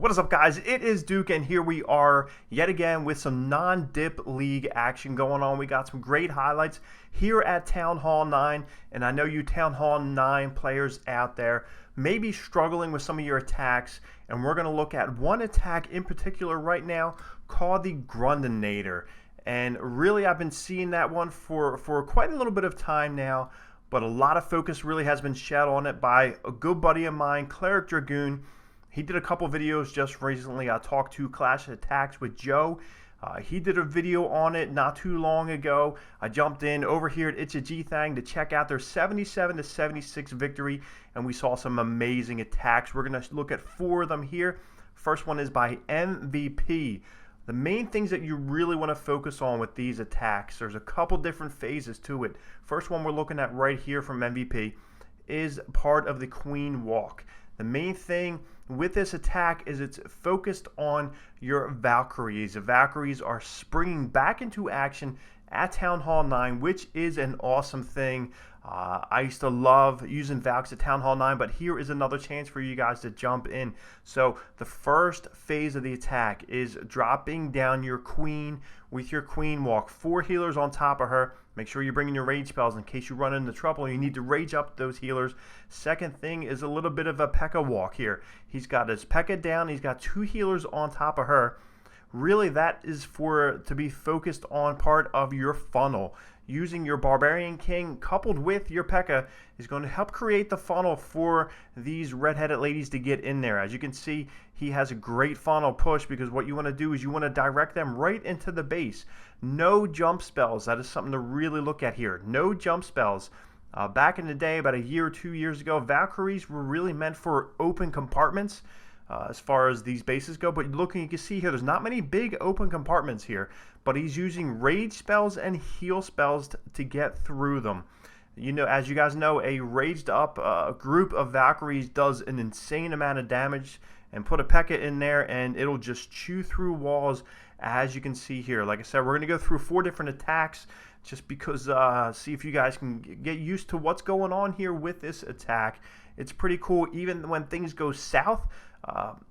What is up, guys? It is Duke, and here we are yet again with some non-dip league action going on. We got some great highlights here at Town Hall 9, and I know you Town Hall 9 players out there may be struggling with some of your attacks, and we're going to look at one attack in particular right now called the Grundinator. And really, I've been seeing that one for quite a little bit of time now, but a lot of focus really has been shed on it by a good buddy of mine, Cleric Dragoon. He did a couple videos just recently. I talked to Clash Attacks with Joe. He did a video on it not too long ago. I jumped in over here at It's a G Thang to check out their 77-76 victory, and we saw some amazing attacks. We're going to look at 4 of them here. First one is by MVP. The main things that you really want to focus on with these attacks, there's a couple different phases to it. First one we're looking at right here from MVP is part of the Queen Walk. The main thing with this attack is it's focused on your Valkyries. The Valkyries are springing back into action at Town Hall 9, which is an awesome thing. I used to love using VALKS at Town Hall 9, but here is another chance for you guys to jump in. So the first phase of the attack is dropping down your queen with your Queen Walk. 4 healers on top of her. Make sure you're bringing your rage spells in case you run into trouble and you need to rage up those healers. Second thing is a little bit of a P.E.K.K.A. walk here. He's got his P.E.K.K.A. down. He's got 2 healers on top of her. Really, that is to be focused on part of your funnel. Using your Barbarian King coupled with your P.E.K.K.A. is going to help create the funnel for these red-headed ladies to get in there. As you can see, he has a great funnel push because what you want to do is you want to direct them right into the base. No jump spells. That is something to really look at here. No jump spells. Back in the day, about a year or 2 years ago, Valkyries were really meant for open compartments. As far as these bases go, but you can see here, there's not many big open compartments here, but he's using rage spells and heal spells to get through them. You know, as you guys know, a raged up group of Valkyries does an insane amount of damage, and put a P.E.K.K.A. in there and it'll just chew through walls, as you can see here. Like I said, we're going to go through 4 different attacks just because see if you guys can get used to what's going on here with this attack. It's pretty cool. Even when things go south,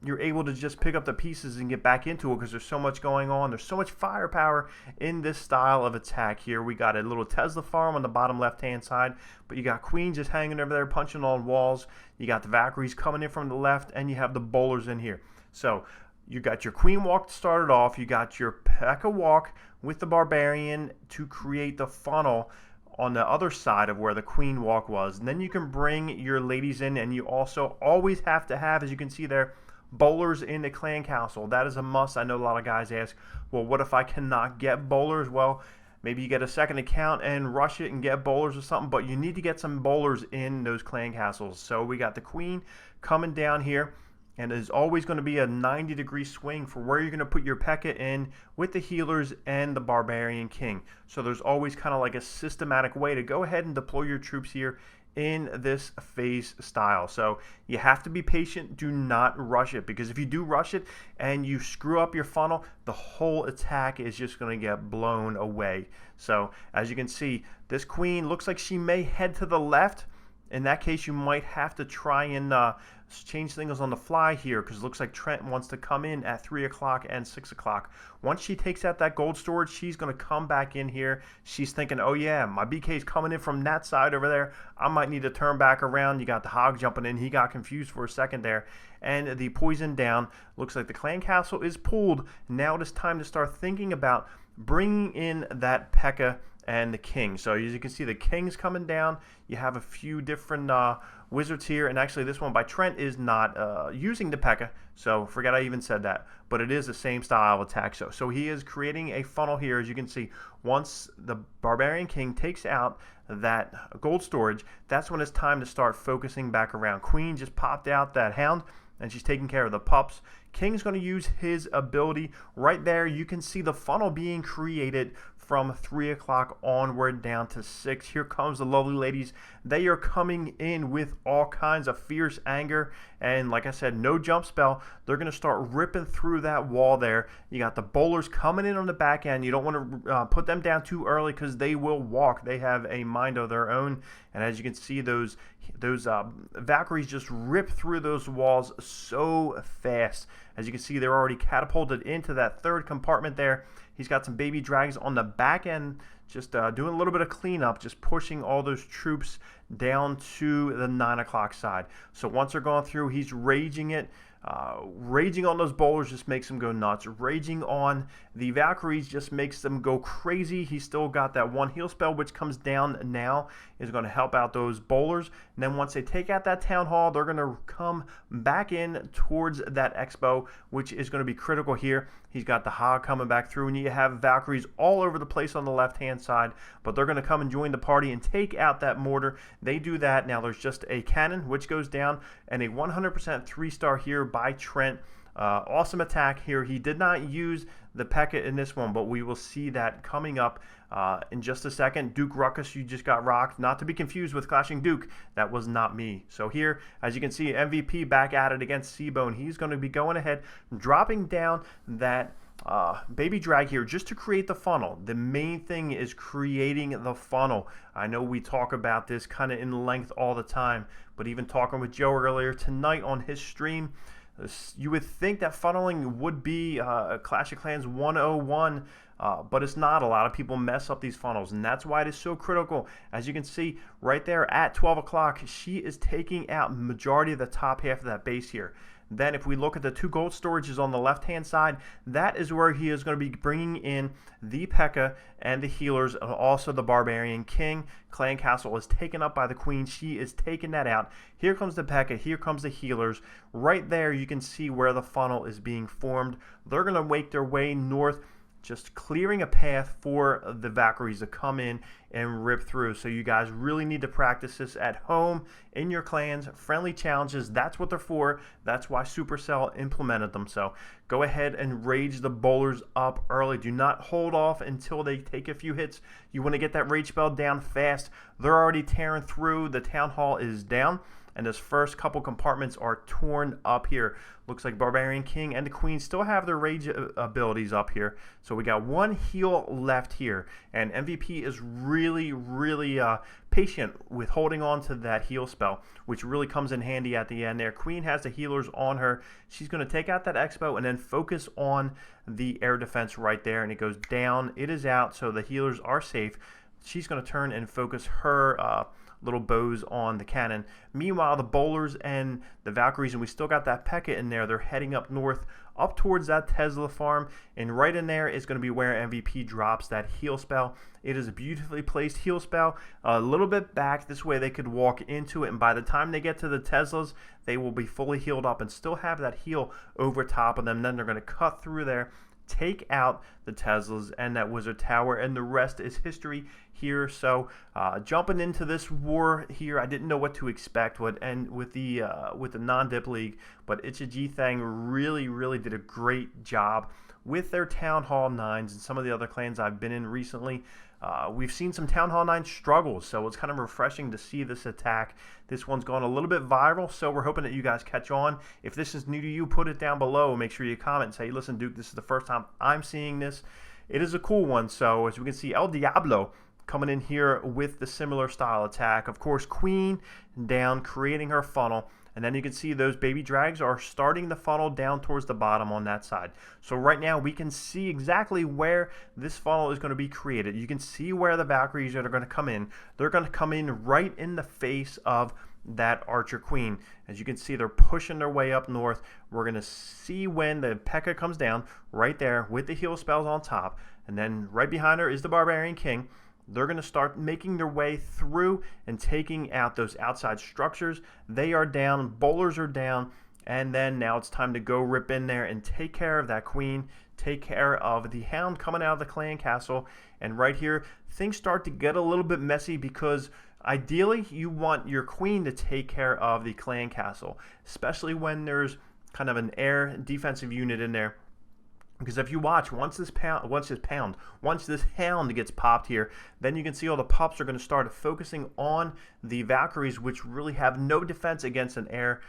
you're able to just pick up the pieces and get back into it because there's so much going on. There's so much firepower in this style of attack here. We got a little Tesla farm on the bottom left-hand side, but you got Queen just hanging over there punching on walls. You got the Valkyries coming in from the left, and you have the bowlers in here. So you got your Queen Walk started off. You got your P.E.K.K.A. walk with the Barbarian to create the funnel on the other side of where the Queen Walk was. And then you can bring your ladies in, and you also always have to have, as you can see there, bowlers in the clan castle. That is a must. I know a lot of guys ask, well, what if I cannot get bowlers? Well, maybe you get a second account and rush it and get bowlers or something, but you need to get some bowlers in those clan castles. So we got the Queen coming down here, and there's always going to be a 90-degree swing for where you're going to put your P.E.K.K.A. in with the healers and the Barbarian King. So there's always kind of like a systematic way to go ahead and deploy your troops here in this phase style. So you have to be patient. Do not rush it, because if you do rush it and you screw up your funnel, the whole attack is just going to get blown away. So as you can see, this Queen looks like she may head to the left. In that case, you might have to try and change things on the fly here, because it looks like Trent wants to come in at 3 o'clock and 6 o'clock. Once she takes out that gold storage, she's going to come back in here. She's thinking, oh yeah, my BK is coming in from that side over there. I might need to turn back around. You got the Hog jumping in. He got confused for a second there. And the poison down. Looks like the clan castle is pulled. Now it is time to start thinking about bringing in that P.E.K.K.A. and the King. So as you can see, the King's coming down. You have a few different wizards here, and actually this one by Trent is not using the P.E.K.K.A., so forget I even said that, but it is the same style of attack. So he is creating a funnel here. As you can see, once the Barbarian King takes out that gold storage, that's when it's time to start focusing back around. Queen just popped out that Hound, and she's taking care of the pups. King's going to use his ability right there. You can see the funnel being created from 3 o'clock onward down to 6. Here comes the lovely ladies. They are coming in with all kinds of fierce anger, and like I said, no jump spell. They're going to start ripping through that wall there. You got the bowlers coming in on the back end. You don't want to put them down too early because they will walk. They have a mind of their own, and as you can see, those Valkyries just rip through those walls so fast. As you can see, they're already catapulted into that third compartment there. He's got some baby drags on the back end, just doing a little bit of cleanup, just pushing all those troops down to the 9 o'clock side. So once they're going through, he's raging it. Raging on those bowlers just makes them go nuts. Raging on the Valkyries just makes them go crazy. He's still got that one heal spell, which comes down now, is going to help out those bowlers. And then once they take out that town hall, they're going to come back in towards that expo, which is going to be critical here. He's got the hog coming back through, and you have Valkyries all over the place on the left-hand side, but they're going to come and join the party and take out that mortar. They do that. Now there's just a cannon, which goes down, and a 100% 3-star here by Trent. Awesome attack here. He did not use the P.E.K.K.A. in this one, but we will see that coming up in just a second. Duke Ruckus, you just got rocked. Not to be confused with Clashing Duke. That was not me. So here, as you can see, MVP back at it against Seabone. He's going to be going ahead, dropping down that baby drag here just to create the funnel. The main thing is creating the funnel. I know we talk about this kind of in length all the time, but even talking with Joe earlier tonight on his stream, you would think that funneling would be a Clash of Clans 101, but it's not. A lot of people mess up these funnels, and that's why it is so critical. As you can see right there at 12 o'clock, she is taking out majority of the top half of that base here. Then if we look at the 2 gold storages on the left-hand side, that is where he is going to be bringing in the P.E.K.K.A. and the healers, and also the Barbarian King. Clan Castle is taken up by the Queen. She is taking that out. Here comes the P.E.K.K.A. Here comes the healers. Right there you can see where the funnel is being formed. They're going to make their way north, just clearing a path for the Valkyries to come in and rip through. So you guys really need to practice this at home, in your clans, friendly challenges. That's what they're for. That's why Supercell implemented them. So go ahead and rage the bowlers up early. Do not hold off until they take a few hits. You want to get that rage spell down fast. They're already tearing through. The town hall is down, and those first couple compartments are torn up here. Looks like Barbarian King and the Queen still have their rage abilities up here. So we got one heal left here, and MVP is really patient with holding on to that heal spell, which really comes in handy at the end there. Queen has the healers on her. She's going to take out that expo and then focus on the air defense right there, and it goes down. It is out, so the healers are safe. She's going to turn and focus her little bows on the cannon. Meanwhile, the bowlers and the Valkyries, and we still got that P.E.K.K.A. in there, they're heading up north, up towards that Tesla farm, and right in there is going to be where MVP drops that heal spell. It is a beautifully placed heal spell, a little bit back, this way they could walk into it, and by the time they get to the Teslas, they will be fully healed up and still have that heal over top of them. Then they're going to cut through there, take out the Teslas and that Wizard Tower, and the rest is history here. So jumping into this war here, I didn't know what to expect with the non-dip league, but Ichiji Thang really did a great job with their Town Hall 9s and some of the other clans I've been in recently. We've seen some Town Hall 9 struggles, so it's kind of refreshing to see this attack. This one's gone a little bit viral, so we're hoping that you guys catch on. If this is new to you, put it down below. Make sure you comment and say, listen, Duke, this is the first time I'm seeing this. It is a cool one. So as we can see, El Diablo coming in here with the similar style attack. Of course, Queen down, creating her funnel. And then you can see those baby drags are starting the funnel down towards the bottom on that side. So right now we can see exactly where this funnel is going to be created. You can see where the Valkyries are going to come in. They're going to come in right in the face of that Archer Queen. As you can see, they're pushing their way up north. We're going to see when the P.E.K.K.A. comes down right there with the heal spells on top. And then right behind her is the Barbarian King. They're going to start making their way through and taking out those outside structures. They are down, bowlers are down, and then now it's time to go rip in there and take care of that Queen, take care of the Hound coming out of the clan castle. And right here, things start to get a little bit messy because ideally you want your Queen to take care of the clan castle, especially when there's kind of an air defensive unit in there. Because if you watch, once this Hound gets popped here, then you can see all the pups are going to start focusing on the Valkyries, which really have no defense against an air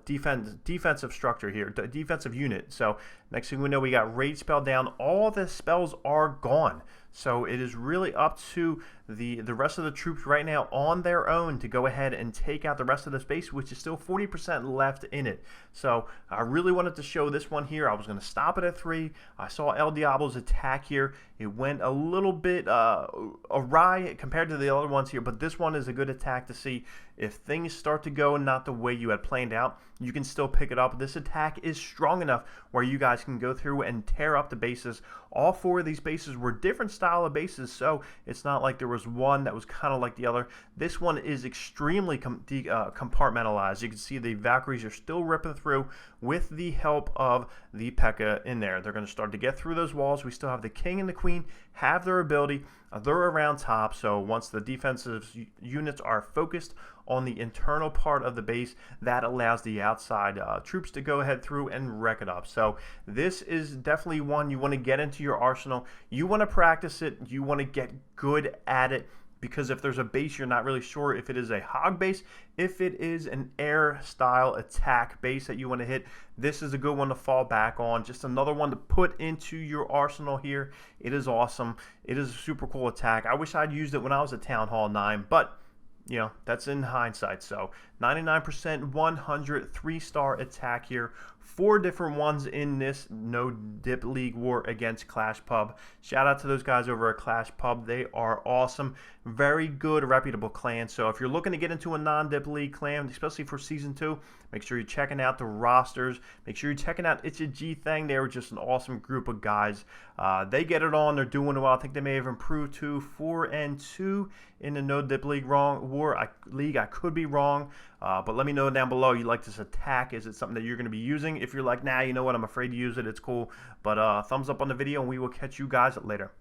defensive structure here, defensive unit. So next thing we know, we got Rage Spell down. All the spells are gone. So it is really up to the rest of the troops right now on their own to go ahead and take out the rest of this base, which is still 40% left in it. So I really wanted to show this one here. I was going to stop it at 3. I saw El Diablo's attack here. It went a little bit awry compared to the other ones here, but this one is a good attack to see if things start to go not the way you had planned out. You can still pick it up. This attack is strong enough where you guys can go through and tear up the bases. All 4 of these bases were different style of bases, so it's not like there was one that was kind of like the other. This one is extremely compartmentalized. You can see the Valkyries are still ripping through with the help of the P.E.K.K.A. in there. They're going to start to get through those walls. We still have the King and the Queen have their ability. They're around top, so once the defensive units are focused on the internal part of the base, that allows the outside troops to go ahead through and wreck it up. So this is definitely one you want to get into your arsenal. You want to practice it. You want to get good at it, because if there's a base you're not really sure if it is a hog base, if it is an air style attack base that you want to hit, this is a good one to fall back on. Just another one to put into your arsenal here. It is awesome. It is a super cool attack. I wish I'd used it when I was at Town Hall 9, but you know, that's in hindsight. So 99%, 100, 3-star attack here. 4 different ones in this no dip league war against Clash Pub. Shout out to those guys over at Clash Pub. They are awesome. Very good, reputable clan. So if you're looking to get into a non-dip league clan, especially for season 2, make sure you're checking out the rosters. Make sure you're checking out It's a G Thing. They were just an awesome group of guys. They get it on. They're doing well. I think they may have improved to 4-2 in the no dip league war. I could be wrong. But let me know down below, you like this attack? Is it something that you're going to be using? If you're like, nah, you know what, I'm afraid to use it, it's cool. But thumbs up on the video, and we will catch you guys later.